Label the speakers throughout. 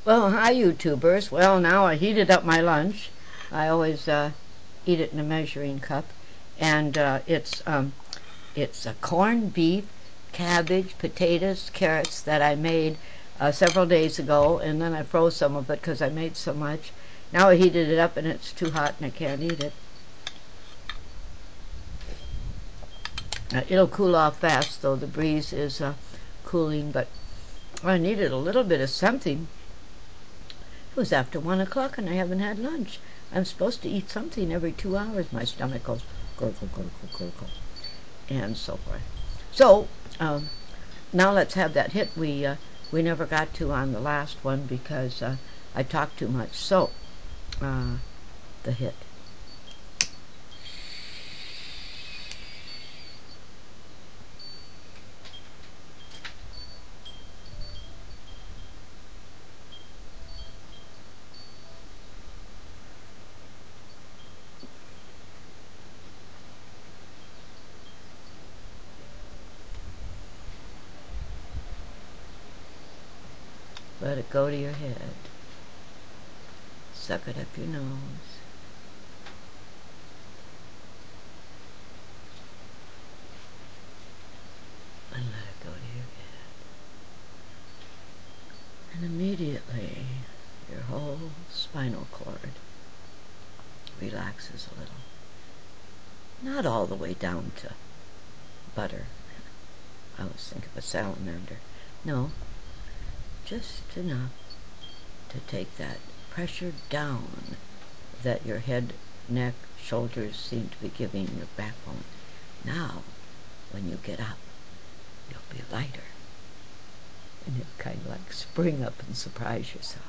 Speaker 1: Well, hi YouTubers. Well, now I heated up my lunch. I always eat it in a measuring cup, and it's a corned beef, cabbage, potatoes, carrots that I made several days ago, and then I froze some of it because I made so much. Now I heated it up and it's too hot and I can't eat it. It'll cool off fast, though the breeze is cooling, but I needed a little bit of something. It was after 1 o'clock and I haven't had lunch. I'm supposed to eat something every 2 hours. My stomach goes gurgle, gurgle, gurgle, and so forth. So now let's have that hit we never got to on the last one because I talked too much. So the hit. Let it go to your head. Suck it up your nose. And let it go to your head. And immediately your whole spinal cord relaxes a little. Not all the way down to butter. I always think of a salamander. No. Just enough to take that pressure down that your head, neck, shoulders seem to be giving your backbone. Now, when you get up, you'll be lighter. And you'll kind of like spring up and surprise yourself.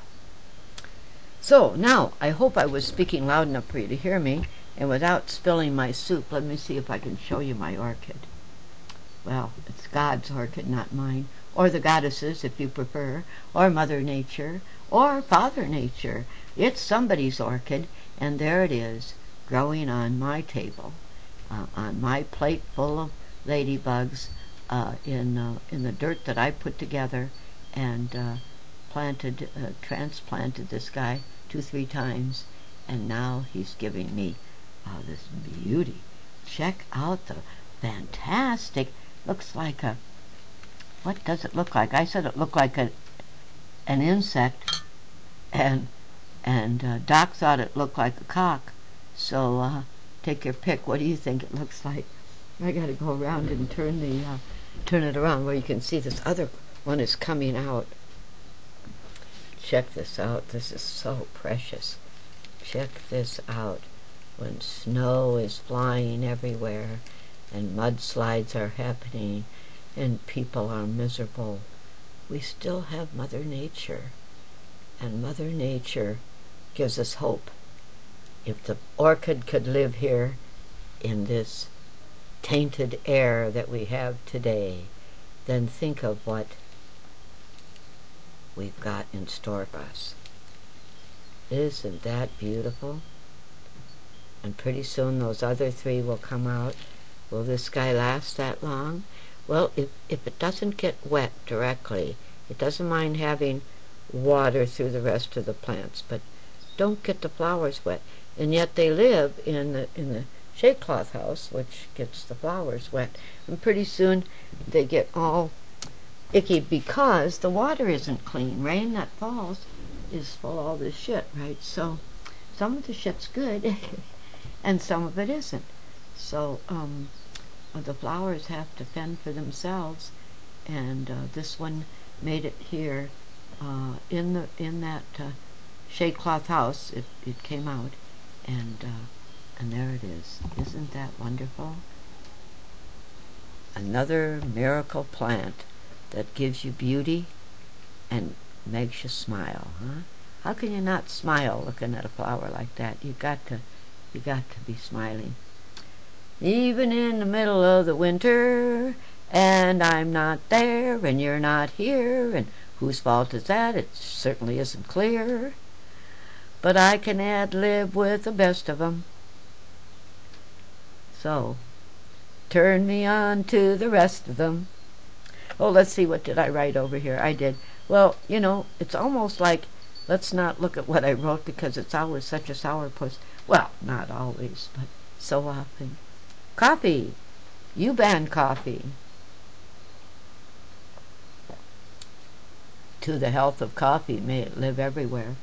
Speaker 1: So, now, I hope I was speaking loud enough for you to hear me, and without spilling my soup, let me see if I can show you my orchid. Well, it's God's orchid, not mine. Or the goddesses, if you prefer, or Mother Nature, or Father Nature. It's somebody's orchid, and there it is, growing on my table, on my plate full of ladybugs, in the dirt that I put together, and transplanted this guy 2-3 times, and now he's giving me this beauty. Check out the fantastic, looks like a, what does it look like? I said it looked like an insect, and Doc thought it looked like a cock. So take your pick. What do you think it looks like? I got to go around and turn it around where you can see this other one is coming out. Check this out. This is so precious. Check this out. When snow is flying everywhere and mudslides are happening and people are miserable, we still have Mother Nature, and Mother Nature gives us hope. If the orchid could live here in this tainted air that we have today, then think of what we've got in store for us. Isn't that beautiful? And pretty soon those other 3 will come out. Will this guy last that long? Well, if it doesn't get wet directly, it doesn't mind having water through the rest of the plants, but don't get the flowers wet. And yet they live in the shade cloth house, which gets the flowers wet. And pretty soon they get all icky because the water isn't clean. Rain that falls is full of all this shit, right? So some of the shit's good and some of it isn't. So the flowers have to fend for themselves, and this one made it here in that shade cloth house. It came out, and there it is. Isn't that wonderful? Another miracle plant that gives you beauty and makes you smile, huh? How can you not smile looking at a flower like that? You got to be smiling. Even in the middle of the winter, and I'm not there, and you're not here, and whose fault is that? It certainly isn't clear. But I can ad-lib with the best of 'em. So, turn me on to the rest of them. Oh, let's see, what did I write over here? I did. Well, you know, it's almost like let's not look at what I wrote because it's always such a sourpuss. Well, not always, but so often. Coffee. U-Bahn coffee. To the health of coffee, may it live everywhere.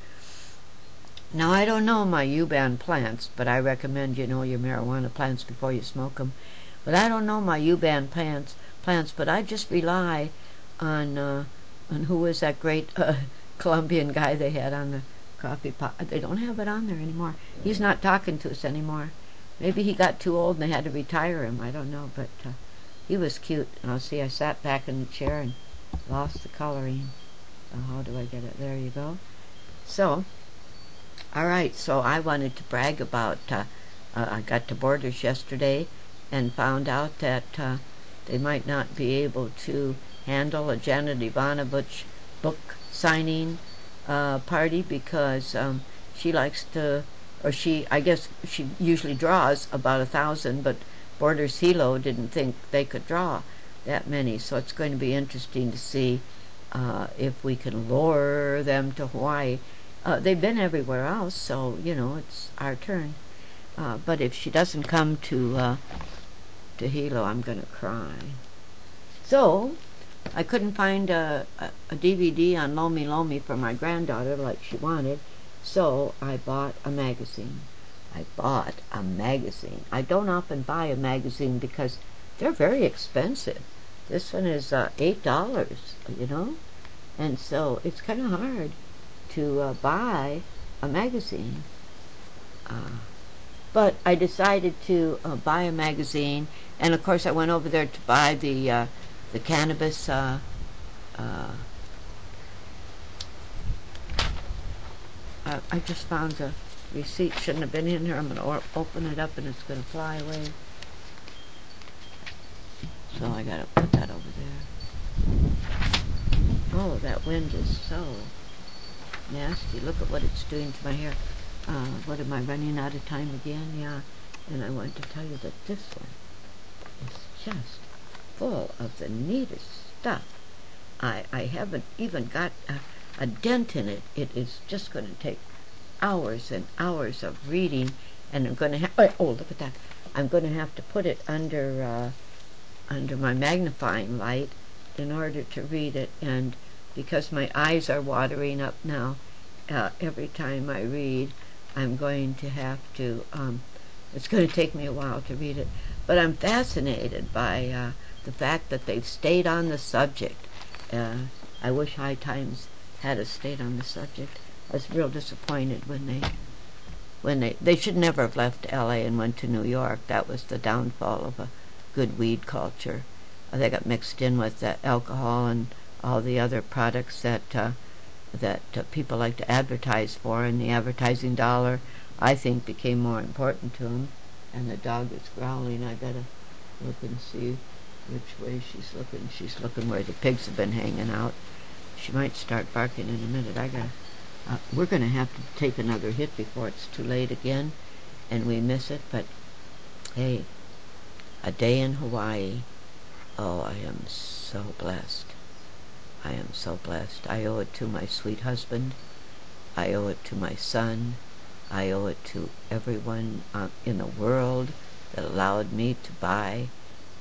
Speaker 1: Now, I don't know my U-Bahn plants, but I recommend you know your marijuana plants before you smoke them. But I don't know my U-Bahn plants, but I just rely on who was that great Colombian guy they had on the coffee pot. They don't have it on there anymore. He's not talking to us anymore. Maybe he got too old and they had to retire him. I don't know, but he was cute. And I'll see, I sat back in the chair and lost the coloring. So how do I get it? There you go. So, all right. So I wanted to brag about. I got to Borders yesterday and found out that they might not be able to handle a Janet Ivanovich book signing party because she likes to, or I guess she usually draws about 1,000, but Borders Hilo didn't think they could draw that many, so it's going to be interesting to see if we can lure them to Hawaii. They've been everywhere else, so it's our turn. But if she doesn't come to Hilo, I'm gonna cry. So I couldn't find a DVD on Lomi Lomi for my granddaughter like she wanted, so I bought a magazine. I don't often buy a magazine because they're very expensive. This one is $8, and so it's kind of hard to buy a magazine. But I decided to buy a magazine, and of course I went over there to buy the cannabis I just found the receipt. Shouldn't have been in here. I'm going to open it up and it's going to fly away. So I got to put that over there. Oh, that wind is so nasty. Look at what it's doing to my hair. What am I running out of time again? Yeah. And I want to tell you that this one is just full of the neatest stuff. I haven't even got a dent in it. It is just going to take hours and hours of reading, and I'm going to have, oh, look at that. I'm going to have to put it under my magnifying light in order to read it, and because my eyes are watering up now, every time I read, I'm going to have to, it's going to take me a while to read it, but I'm fascinated by the fact that they've stayed on the subject. I wish High Times had stayed on the subject. I was real disappointed when they should never have left L.A. and went to New York. That was the downfall of a good weed culture. They got mixed in with the alcohol and all the other products that people like to advertise for, and the advertising dollar, I think, became more important to them. And the dog is growling. I gotta look and see which way she's looking. She's looking where the pigs have been hanging out. She might start barking in a minute. We're gonna have to take another hit before it's too late again, and we miss it. But hey, a day in Hawaii. Oh, I am so blessed. I am so blessed. I owe it to my sweet husband. I owe it to my son. I owe it to everyone in the world that allowed me to buy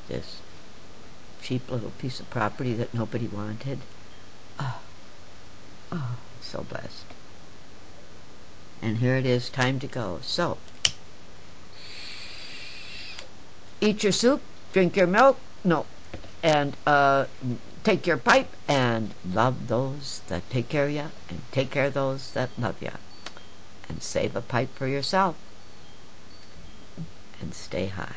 Speaker 1: this cheap little piece of property that nobody wanted. Oh, so blessed. And here it is, time to go. So, eat your soup, drink your milk, and take your pipe, and love those that take care of you, and take care of those that love you. And save a pipe for yourself, and stay high.